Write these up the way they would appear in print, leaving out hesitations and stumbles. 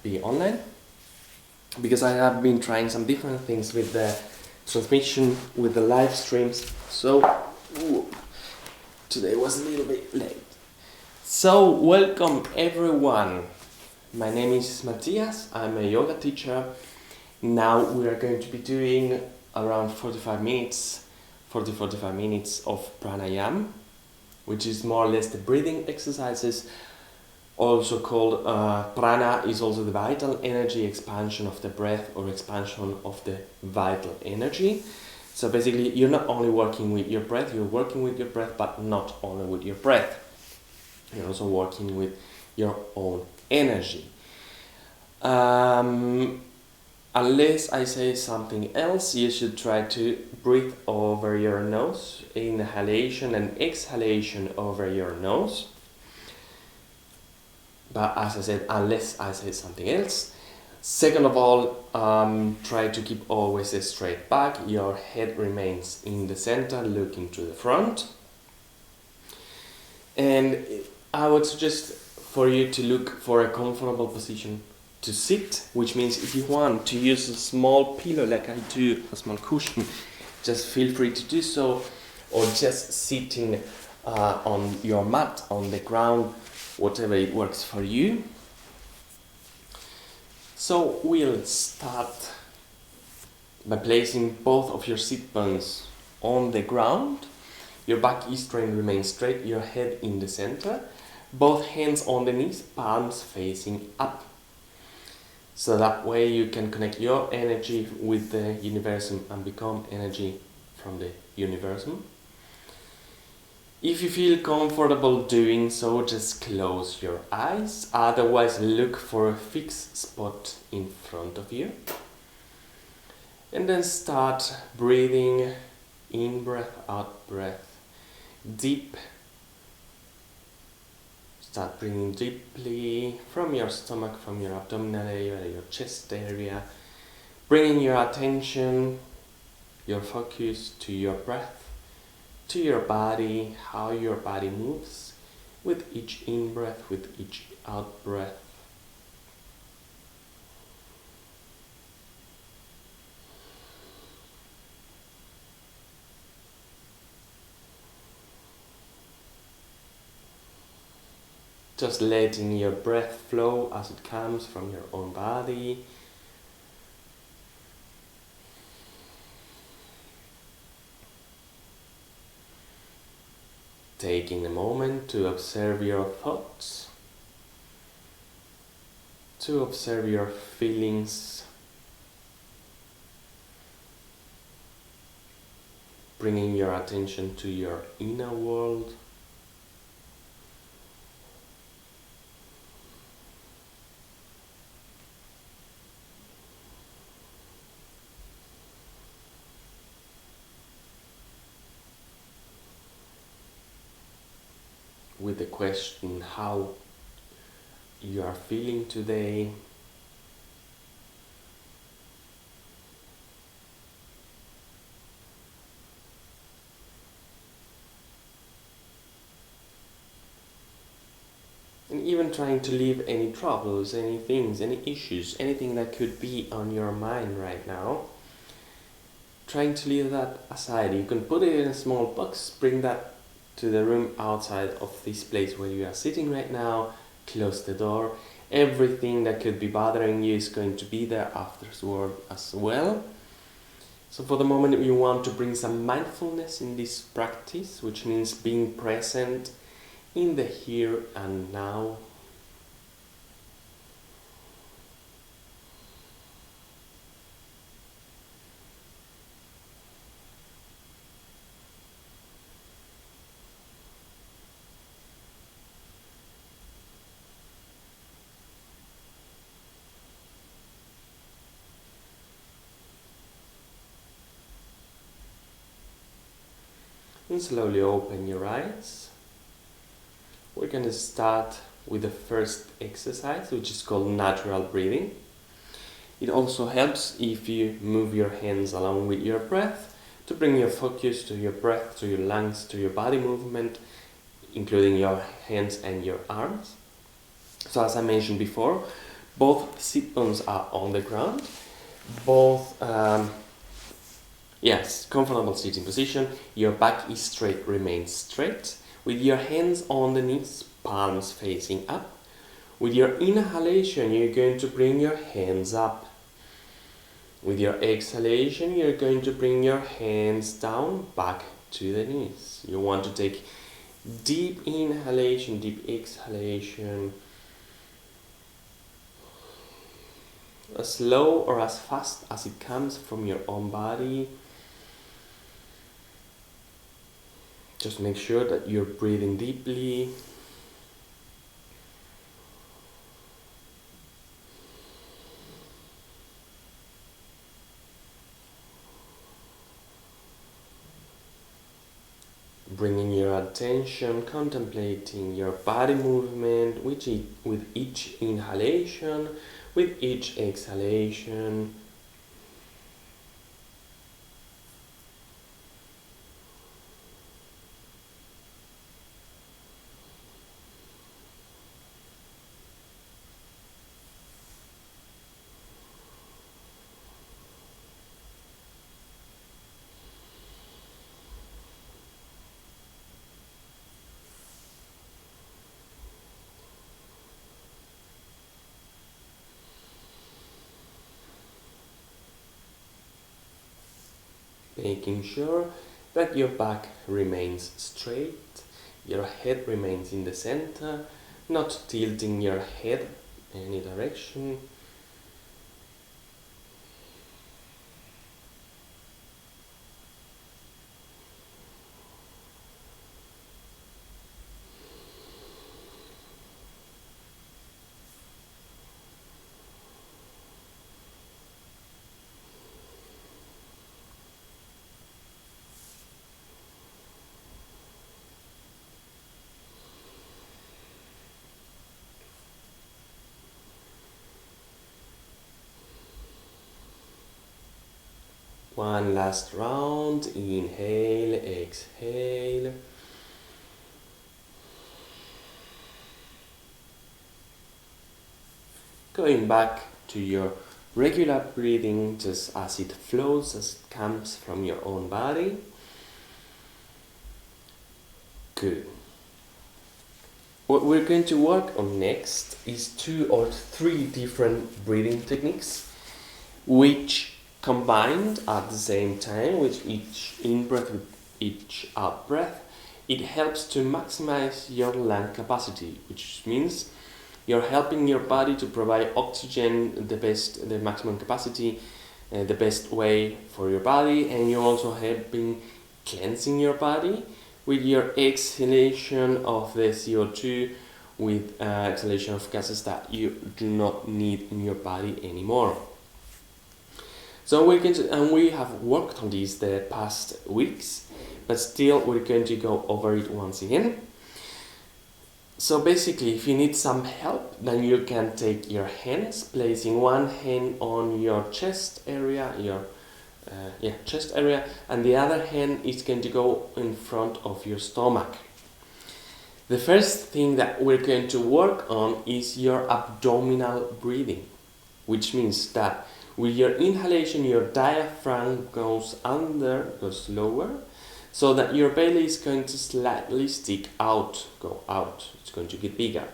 be online, because I have been trying some different things with the transmission, with the live streams. So today was a little bit late. So welcome everyone. My name is Matthias. I'm a yoga teacher. Now we are going to be doing around 45 minutes of pranayama, which is more or less the breathing exercises, also called prana is also the vital energy, expansion of the breath or expansion of the vital energy. So basically you're not only working with your breath, you're working with your breath, but not only with your breath. You're also working with your own energy. Unless I say something else, you should try to breathe over your nose, inhalation and exhalation over your nose. But as I said, unless I say something else. Second of all, try to keep always a straight back. Your head remains in the center, looking to the front. And I would suggest for you to look for a comfortable position to sit, which means if you want to use a small pillow like I do, a small cushion, just feel free to do so, or just sitting on your mat, on the ground, whatever it works for you. So we'll start by placing both of your sit bones on the ground. Your back E-string remains straight, your head in the center, both hands on the knees, palms facing up. So that way you can connect your energy with the universum and become energy from the universum. If you feel comfortable doing so, just close your eyes. Otherwise, look for a fixed spot in front of you. And then start breathing in breath, out breath, deep. Start breathing deeply from your stomach, from your abdominal area, your chest area. Bringing your attention, your focus to your breath, to your body, how your body moves with each in-breath, with each out-breath. Just letting your breath flow as it comes from your own body. Taking a moment to observe your thoughts, to observe your feelings, bringing your attention to your inner world. With the question how you are feeling today. And even trying to leave any troubles, any things, any issues, anything that could be on your mind right now. Trying to leave that aside. You can put it in a small box, bring that to the room outside of this place where you are sitting right now, close the door. Everything that could be bothering you is going to be there afterward as well. So for the moment you want to bring some mindfulness in this practice, which means being present in the here and now. And slowly open your eyes. We're going to start with the first exercise, which is called natural breathing. It also helps if you move your hands along with your breath to bring your focus to your breath, to your lungs, to your body movement, including your hands and your arms. So as I mentioned before, Both sit bones are on the ground. Both, yes, comfortable sitting position. Your back is straight, remains straight. With your hands on the knees, palms facing up. With your inhalation, you're going to bring your hands up. With your exhalation, you're going to bring your hands down, back to the knees. You want to take deep inhalation, deep exhalation. As slow or as fast as it comes from your own body. Just make sure that you're breathing deeply. Bringing your attention, contemplating your body movement with each inhalation, with each exhalation. Making sure that your back remains straight, your head remains in the center, not tilting your head any direction. One last round, inhale, exhale. Going back to your regular breathing, just as it flows, as it comes from your own body. Good. What we're going to work on next is 2 or 3 different breathing techniques, which combined at the same time with each in-breath, with each out-breath, it helps to maximize your lung capacity, which means you're helping your body to provide oxygen the maximum capacity, the best way for your body, and you're also helping cleansing your body with your exhalation of the CO2, with exhalation of gases that you do not need in your body anymore. So we have worked on these the past weeks, but still we're going to go over it once again. So basically, if you need some help, then you can take your hands, placing one hand on your chest area, chest area, and the other hand is going to go in front of your stomach. The first thing that we're going to work on is your abdominal breathing, which means that with your inhalation, your diaphragm goes lower, so that your belly is going to slightly go out. It's going to get bigger.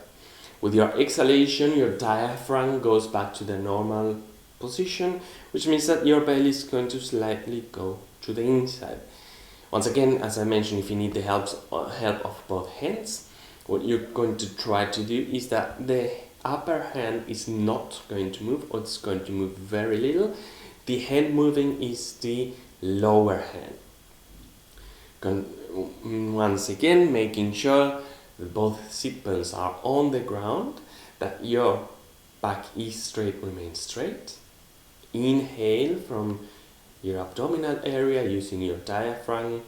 With your exhalation, your diaphragm goes back to the normal position, which means that your belly is going to slightly go to the inside. Once again, as I mentioned, if you need the help of both hands, what you're going to try to do is that the upper hand is not going to move, or it's going to move very little. The hand moving is the lower hand. Once again, making sure that both sit bones are on the ground, that your back is straight, remains straight. Inhale from your abdominal area using your diaphragm,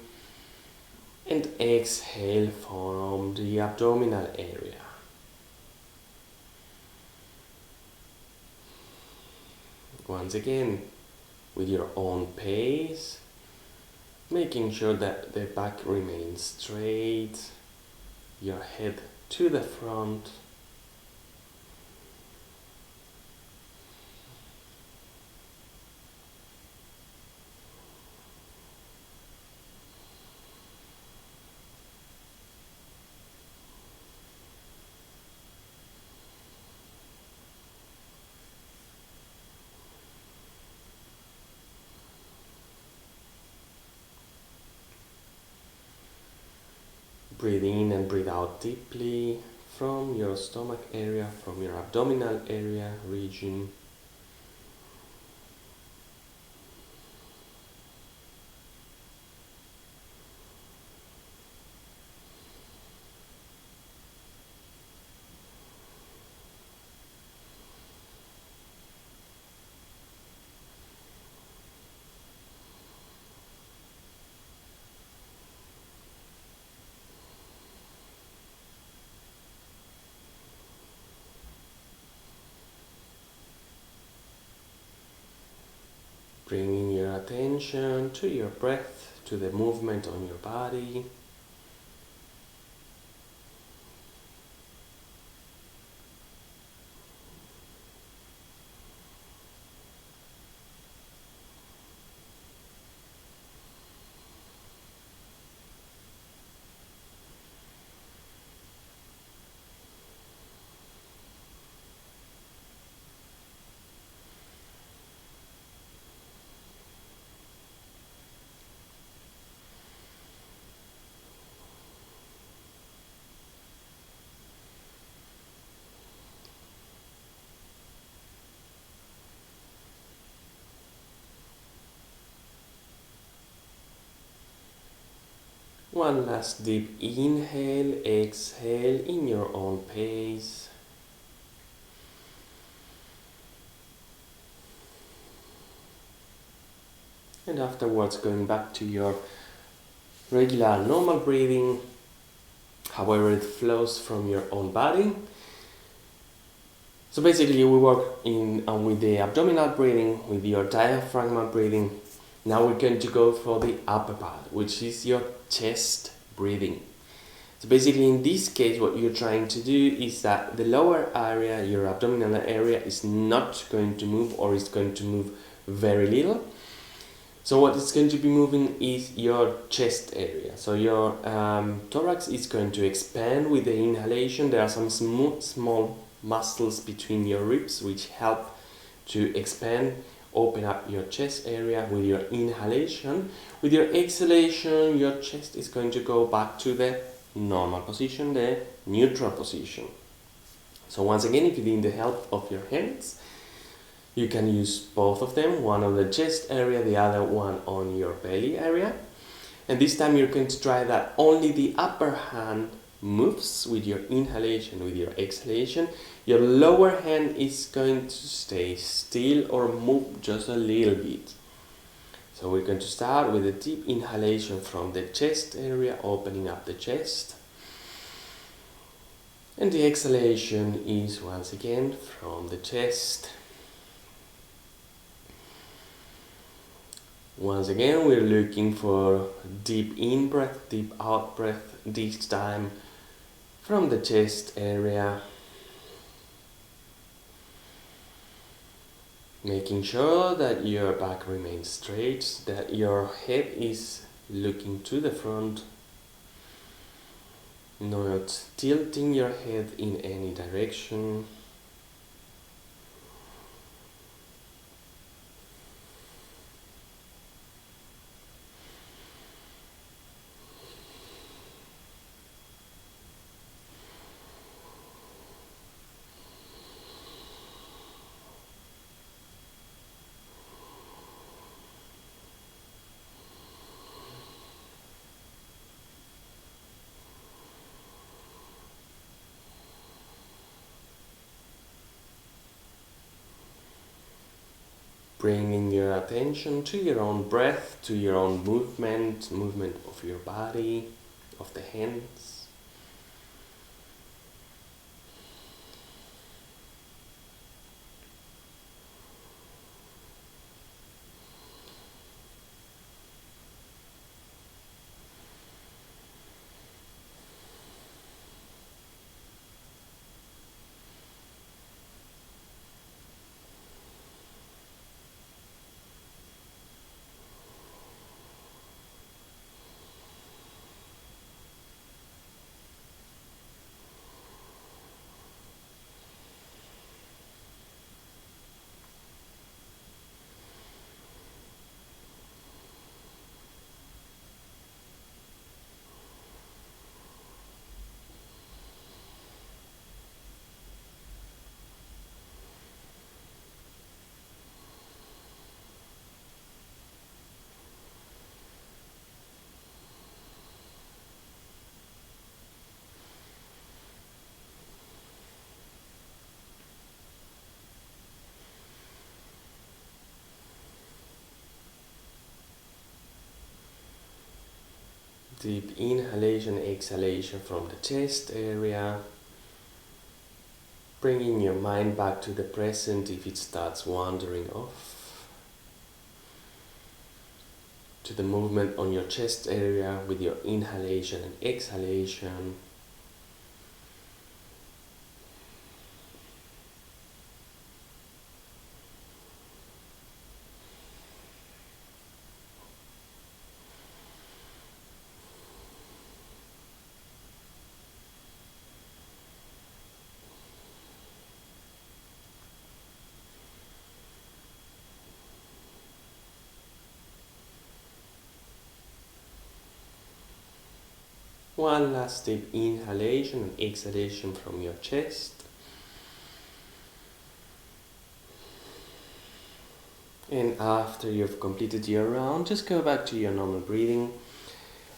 and exhale from the abdominal area. Once again, with your own pace, making sure that the back remains straight, your head to the front. Breathe in and breathe out deeply from your stomach area, from your abdominal area region. Bringing your attention to your breath, to the movement on your body. One last deep inhale, exhale in your own pace. And afterwards going back to your regular normal breathing, however it flows from your own body. So basically we work with the abdominal breathing, with your diaphragm breathing. Now we're going to go for the upper part, which is your chest breathing. So basically in this case what you're trying to do is that the lower area, your abdominal area, is not going to move, or is going to move very little. So what is going to be moving is your chest area. So your thorax is going to expand with the inhalation. There are some small muscles between your ribs which help to expand, open up your chest area with your inhalation. With your exhalation, your chest is going to go back to the normal position, the neutral position. So once again, if you need the help of your hands, you can use both of them, one on the chest area, the other one on your belly area. And this time you're going to try that only the upper hand moves with your inhalation, with your exhalation. Your lower hand is going to stay still or move just a little bit. So we're going to start with a deep inhalation from the chest area, opening up the chest. And the exhalation is once again from the chest. Once again, we're looking for deep in breath, deep out breath, this time from the chest area. Making sure that your back remains straight, that your head is looking to the front, not tilting your head in any direction. Bringing your attention to your own breath, to your own movement of your body, of the hands. Deep inhalation, exhalation from the chest area. Bringing your mind back to the present if it starts wandering off. To the movement on your chest area with your inhalation and exhalation. One last deep inhalation and exhalation from your chest. And after you've completed your round, just go back to your normal breathing.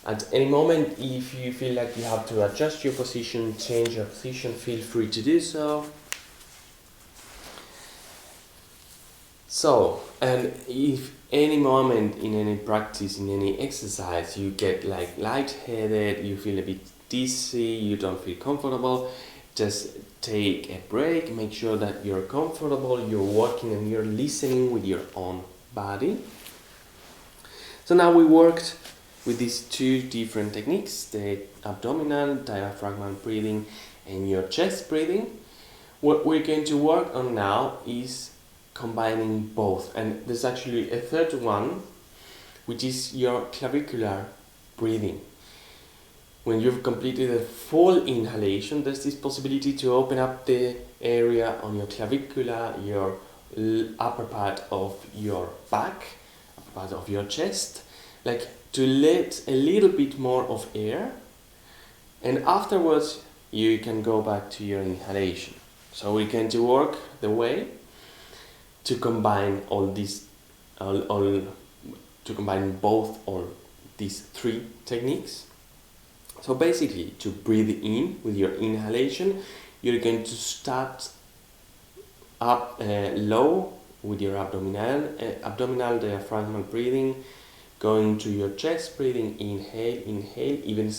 At any moment, if you feel like you have to adjust your position, change your position, feel free to do so. So, and if any moment in any practice, in any exercise, you get like lightheaded, you feel a bit dizzy, you don't feel comfortable, just take a break, make sure that you're comfortable, you're walking and you're listening with your own body. So now we worked with these two different techniques, the abdominal, diaphragmal breathing and your chest breathing. What we're going to work on now is combining both, and there's actually a third one, which is your clavicular breathing. When you've completed a full inhalation, there's this possibility to open up the area on your clavicular, your upper part of your back, upper part of your chest, like to let a little bit more of air, and afterwards you can go back to your inhalation. So we're going to work the way to combine to combine both these three techniques. So basically, to breathe in with your inhalation, you're going to start up low with your abdominal diaphragmal breathing, going to your chest breathing, inhale, even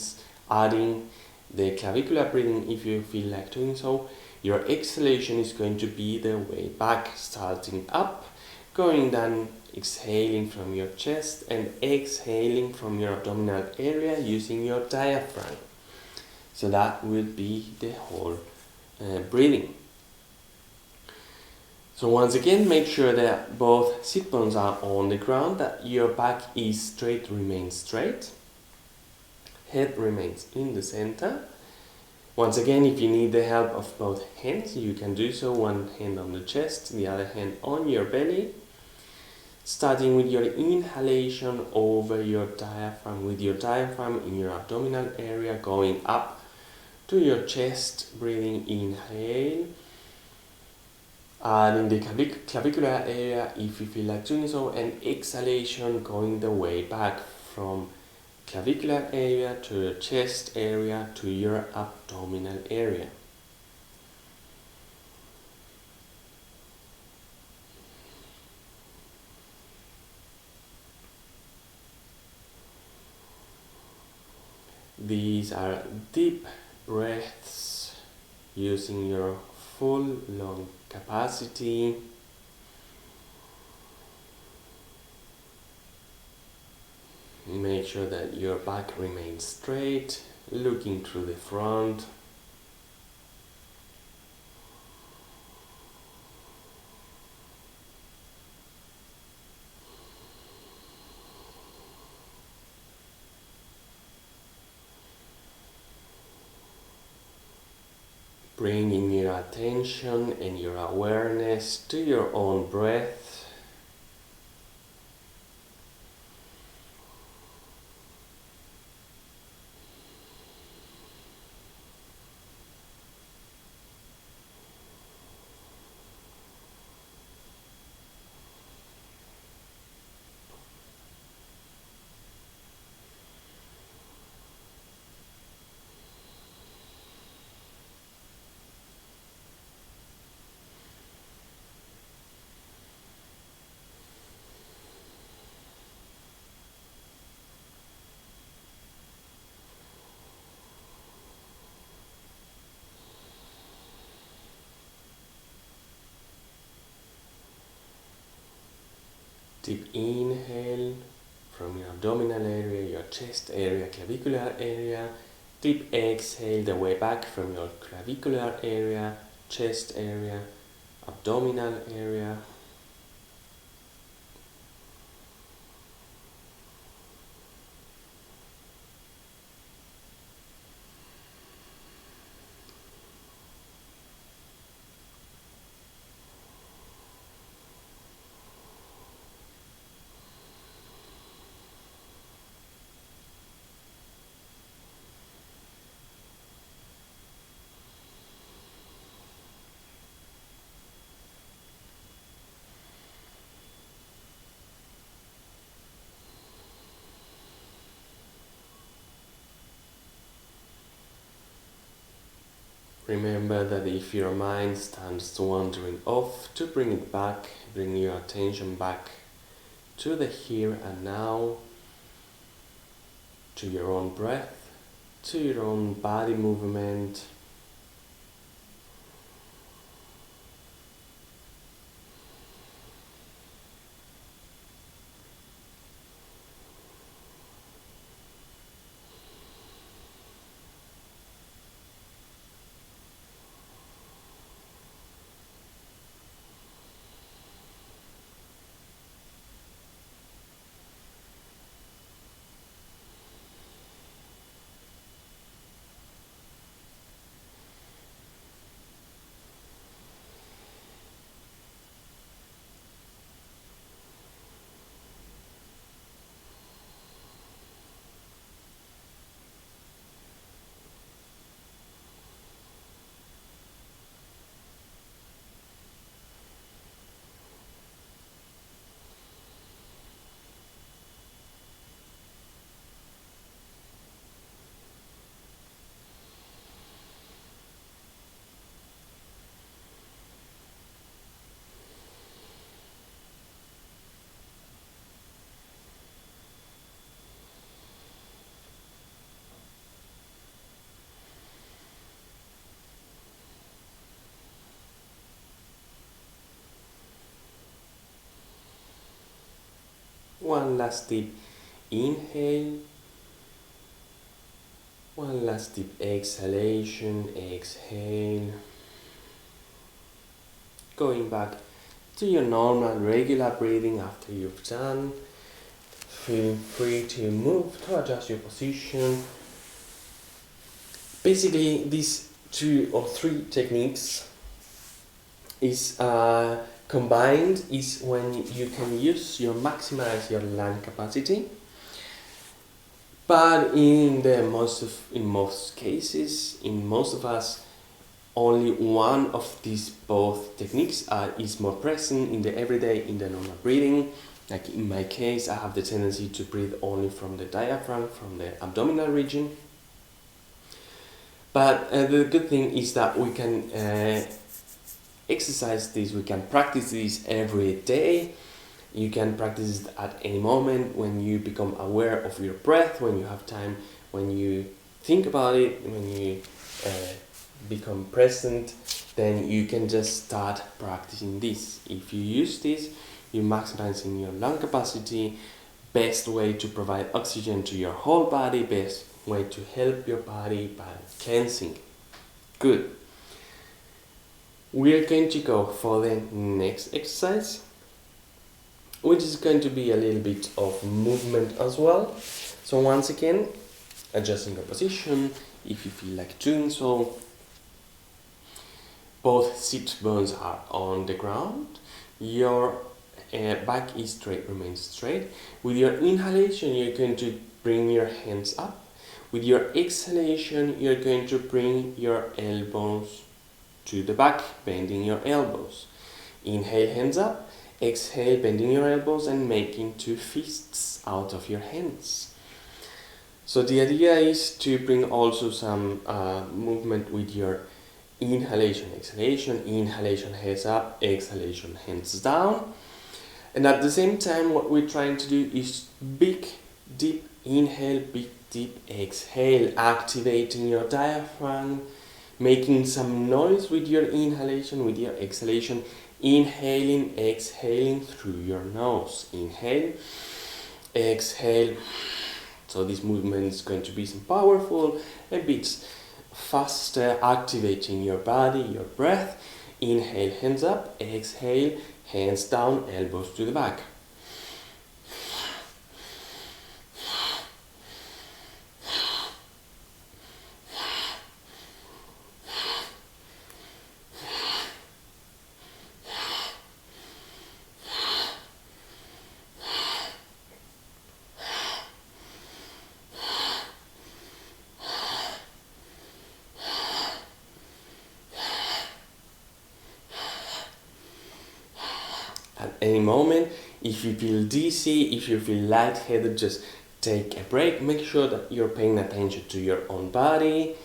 adding the clavicular breathing if you feel like doing so. Your exhalation is going to be the way back, starting up, going down, exhaling from your chest and exhaling from your abdominal area using your diaphragm. So that would be the whole breathing. So once again, make sure that both sit bones are on the ground, that your back is straight, remains straight, head remains in the center. Once again, if you need the help of both hands, you can do so. One hand on the chest, the other hand on your belly. Starting with your inhalation over your diaphragm, with your diaphragm in your abdominal area, going up to your chest, breathing, inhale. Adding the clavicular area if you feel like doing so, and exhalation going the way back from clavicular area to your chest area to your abdominal area. These are deep breaths using your full lung capacity. Make sure that your back remains straight, looking through the front. Bringing your attention and your awareness to your own breath. Deep inhale from your abdominal area, your chest area, clavicular area. Deep exhale the way back from your clavicular area, chest area, abdominal area. Remember that if your mind starts wandering off, to bring it back, bring your attention back to the here and now, to your own breath, to your own body movement. One last deep inhale. One last deep exhalation. Exhale. Going back to your normal, regular breathing after you've done. Feel free to move, to adjust your position. Basically, these 2 or 3 techniques is combined is when you can maximize your lung capacity, but in most cases, in most of us, only one of these both techniques is more present in the everyday, in the normal breathing. Like in my case, I have the tendency to breathe only from the diaphragm, from the abdominal region. But the good thing is that we can exercise this, we can practice this every day. You can practice it at any moment when you become aware of your breath, when you have time, when you think about it, when you become present, then you can just start practicing this. If you use this, you're maximizing your lung capacity, best way to provide oxygen to your whole body, best way to help your body by cleansing. Good. We're going to go for the next exercise, which is going to be a little bit of movement as well. So once again, adjusting your position if you feel like doing so. Both sit bones are on the ground. Your back is straight, remains straight. With your inhalation, you're going to bring your hands up. With your exhalation, you're going to bring your elbows to the back, bending your elbows. Inhale, hands up. Exhale, bending your elbows and making 2 fists out of your hands. So the idea is to bring also some movement with your inhalation, exhalation. Inhalation, hands up. Exhalation, hands down. And at the same time, what we're trying to do is big, deep inhale, big, deep exhale, activating your diaphragm, making some noise with your inhalation, with your exhalation. Inhaling, exhaling through your nose. Inhale, exhale. So this movement is going to be some powerful, a bit faster, activating your body, your breath. Inhale, hands up. Exhale, hands down, elbows to the back. At any moment, if you feel dizzy, if you feel lightheaded, just take a break. Make sure that you're paying attention to your own body.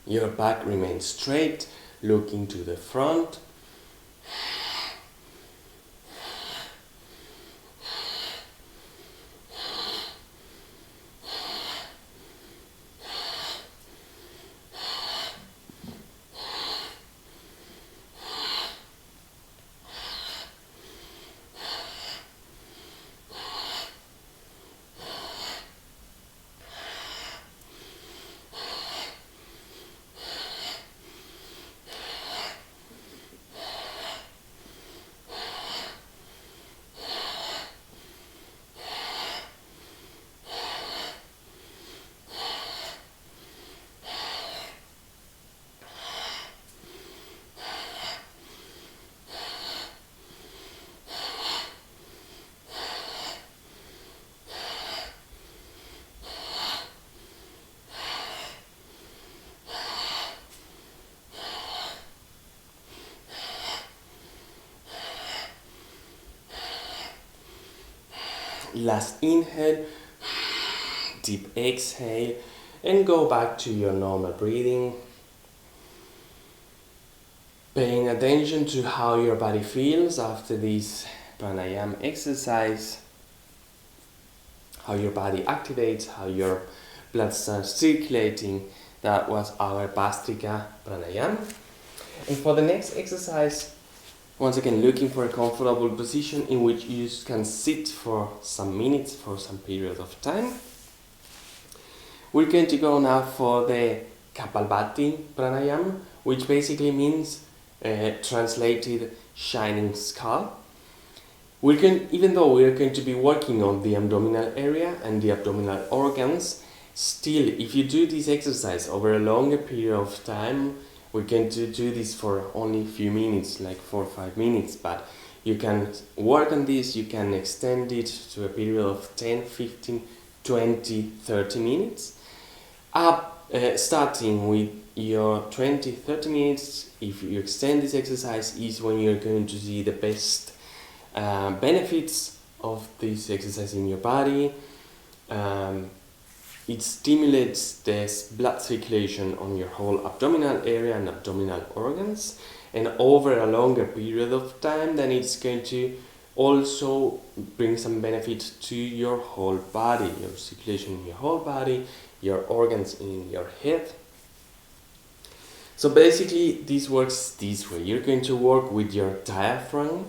Your back remains straight, looking to the front. Last inhale, deep exhale, and go back to your normal breathing. Paying attention to how your body feels after this pranayama exercise, how your body activates, how your blood starts circulating. That was our Bastrika pranayama. And for the next exercise, once again, looking for a comfortable position in which you can sit for some minutes, for some period of time. We're going to go now for the Kapalbhati Pranayama, which basically means translated shining skull. Even though we're going to be working on the abdominal area and the abdominal organs, still, if you do this exercise over a longer period of time, we're going to do this for only a few minutes, like 4 or 5 minutes, but you can work on this, you can extend it to a period of 10, 15, 20, 30 minutes. Starting with your 20, 30 minutes, if you extend this exercise, is when you're going to see the best benefits of this exercise in your body. It stimulates the blood circulation on your whole abdominal area and abdominal organs, and over a longer period of time, then it's going to also bring some benefit to your whole body, your circulation in your whole body, your organs in your head. So basically this works this way. You're going to work with your diaphragm.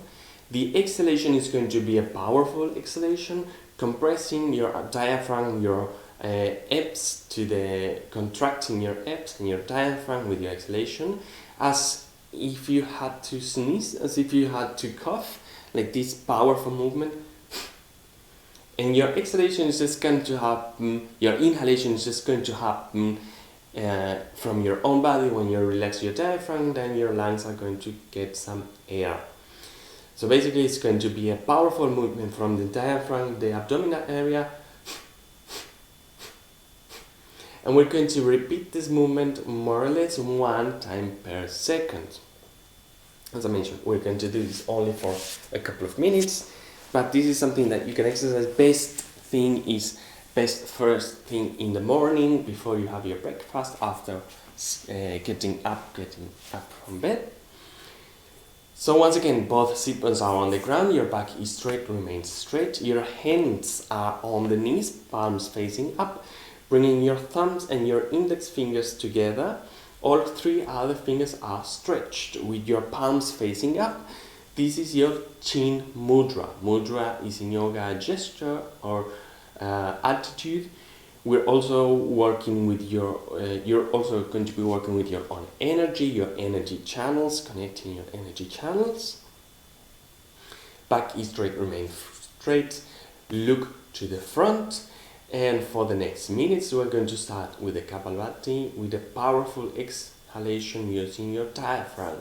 The exhalation is going to be a powerful exhalation, compressing your diaphragm, your abs to the contracting your abs and your diaphragm with your exhalation, as if you had to sneeze, as if you had to cough, like this powerful movement. And your exhalation is just going to happen, your inhalation is just going to happen from your own body. When you relax your diaphragm, then your lungs are going to get some air. So basically it's going to be a powerful movement from the diaphragm, the abdominal area, And we're going to repeat this movement more or less 1 time per second. As I mentioned, we're going to do this only for a couple of minutes, but this is something that you can exercise. Best first thing in the morning before you have your breakfast, after getting up from bed. So once again, both sit bones are on the ground, your back is straight, remains straight, your hands are on the knees, palms facing up, bringing your thumbs and your index fingers together. All 3 other fingers are stretched with your palms facing up. This is your chin mudra. Mudra is in yoga a gesture or attitude. We're also working with you're also going to be working with your own energy, your energy channels, connecting your energy channels. Back is straight, remain straight, look to the front. And for the next minutes, we're going to start with the Kapalbhati with a powerful exhalation using your diaphragm.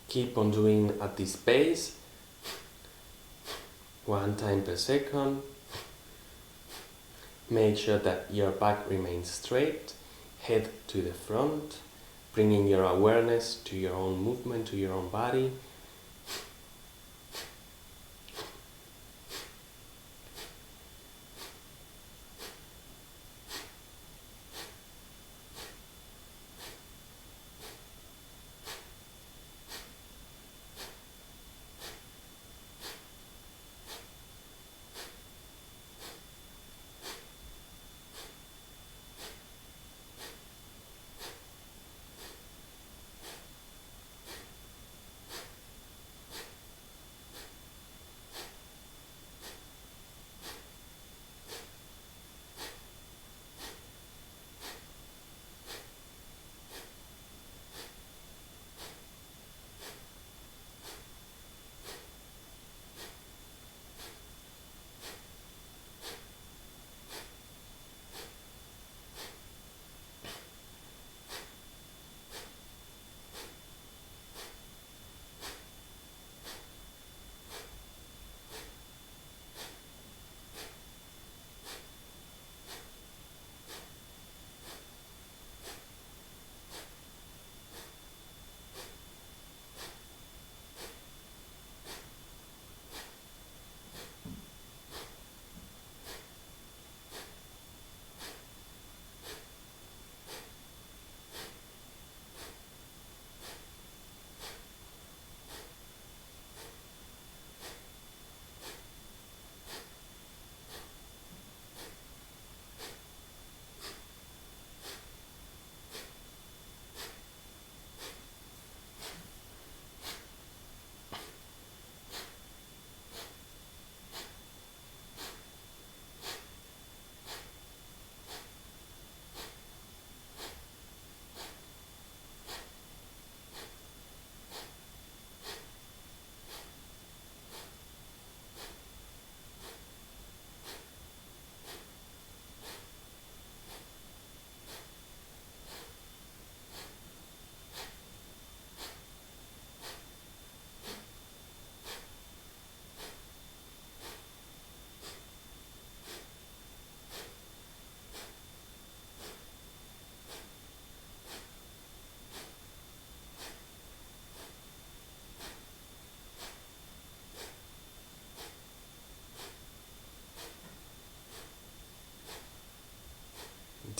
Keep on doing at this pace, 1 time per second. Make sure that your back remains straight, head to the front, bringing your awareness to your own movement, to your own body.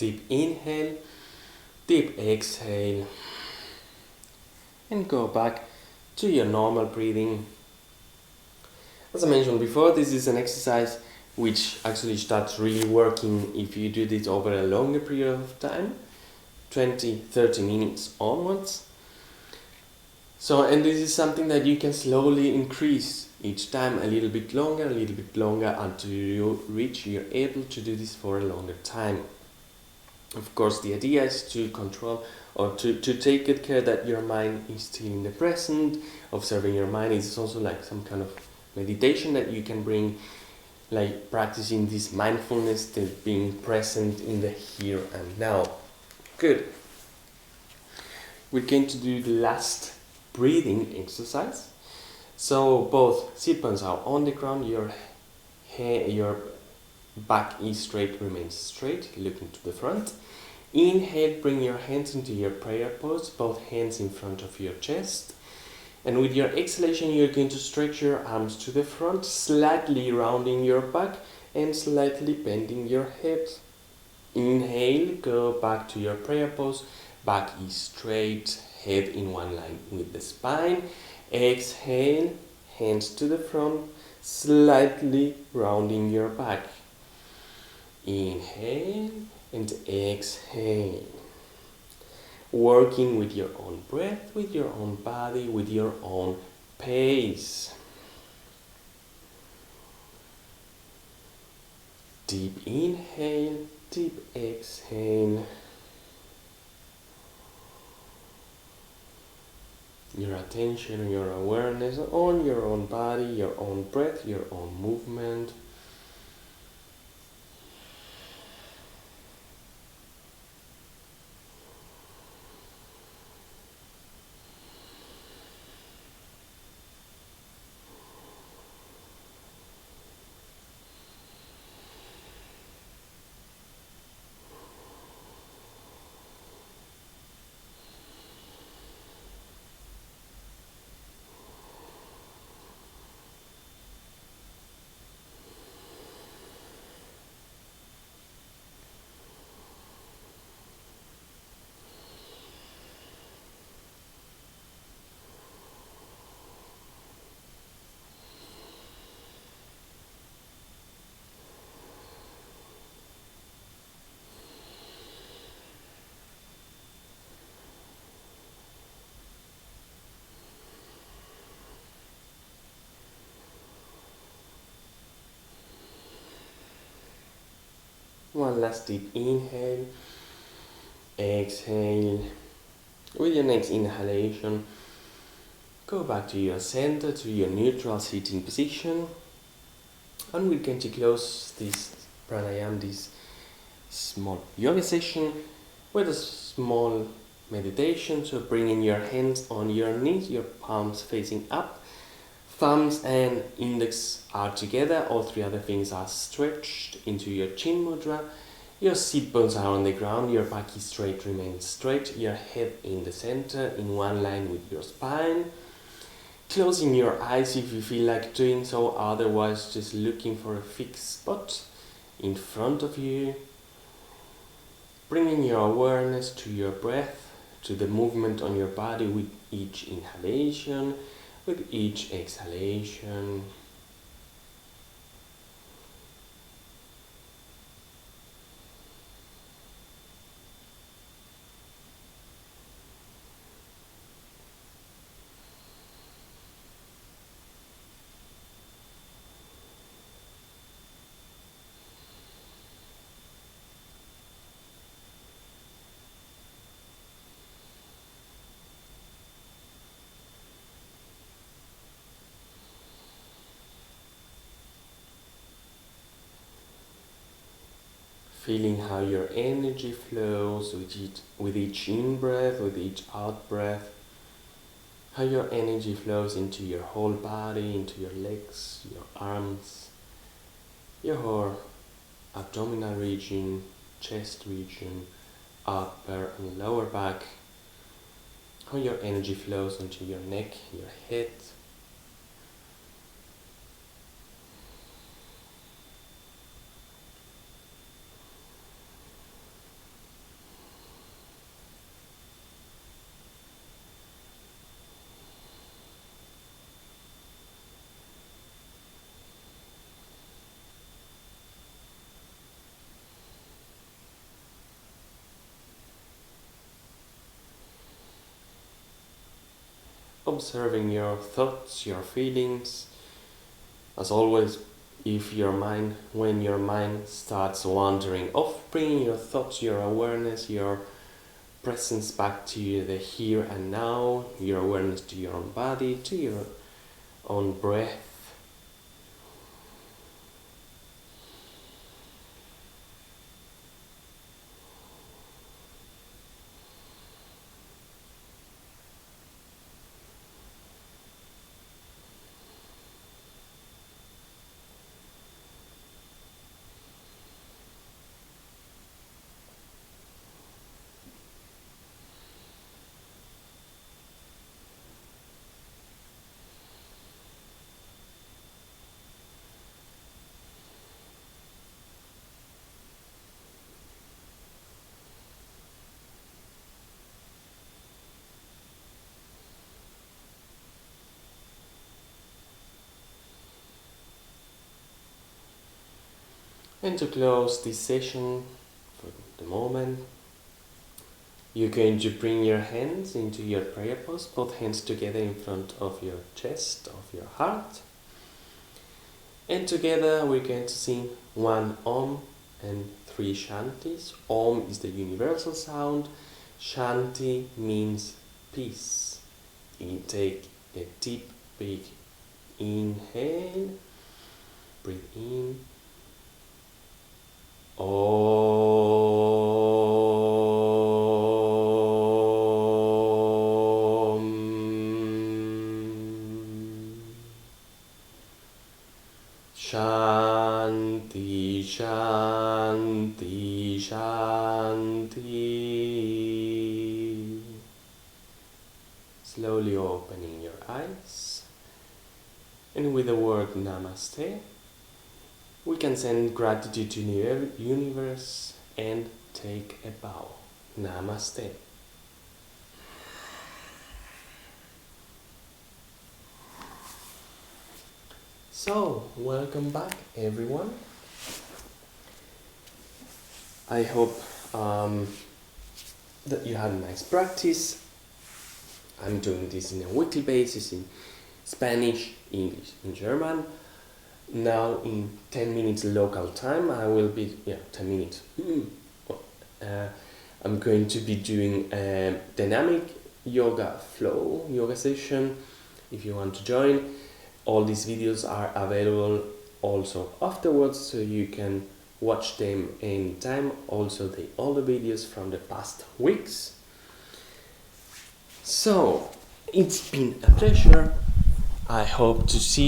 Deep inhale, deep exhale, and go back to your normal breathing. As I mentioned before, this is an exercise which actually starts really working if you do this over a longer period of time, 20-30 minutes onwards. So, and this is something that you can slowly increase each time a little bit longer until you're able to do this for a longer time. Of course, the idea is to control or to take good care that your mind is still in the present. Observing your mind is also like some kind of meditation that you can bring, like practicing this mindfulness, the being present in the here and now. Good. We're going to do the last breathing exercise. So both sit bones are on the ground, your back is straight, remains straight, looking to the front. Inhale, bring your hands into your prayer pose, both hands in front of your chest. And with your exhalation, you're going to stretch your arms to the front, slightly rounding your back and slightly bending your head. Inhale, go back to your prayer pose, back is straight, head in one line with the spine. Exhale, hands to the front, slightly rounding your back. Inhale and exhale. Working with your own breath, with your own body, with your own pace. Deep inhale, deep exhale. Your attention, your awareness on your own body, your own breath, your own movement. One last deep inhale, exhale. With your next inhalation, go back to your center, to your neutral sitting position. And we're going to close this pranayama, this small yoga session, with a small meditation. So bringing your hands on your knees, your palms facing up. Thumbs and index are together, all three other fingers are stretched into your chin mudra. Your sit bones are on the ground, your back is straight, remains straight, your head in the center, in one line with your spine. Closing your eyes if you feel like doing so, otherwise just looking for a fixed spot in front of you. Bringing your awareness to your breath, to the movement on your body with each inhalation. With each exhalation, feeling how your energy flows with each in-breath, with each out-breath. How your energy flows into your whole body, into your legs, your arms, your abdominal region, chest region, upper and lower back. How your energy flows into your neck, your head. observing your thoughts, your feelings. As always, when your mind starts wandering off, bringing your thoughts, your awareness, your presence back to the here and now, your awareness to your own body, to your own breath. And to close this session for the moment, you're going to bring your hands into your prayer pose, both hands together in front of your chest, of your heart. And together we're going to sing one Om and 3 Shantis. Om is the universal sound. Shanti means peace. You take a deep, big inhale. Breathe in. Shanti, Shanti, Shanti. Slowly opening your eyes. And with the word Namaste, we can send gratitude to the universe and take a bow. Namaste. So, welcome back everyone. I hope that you had a nice practice. I'm doing this in a weekly basis in Spanish, English, and German. Now in 10 minutes local time I will be 10 minutes I'm going to be doing a dynamic yoga session. If you want to join, all these videos are available also afterwards, so you can watch them anytime, also all the videos from the past weeks. So it's been a pleasure. I hope to see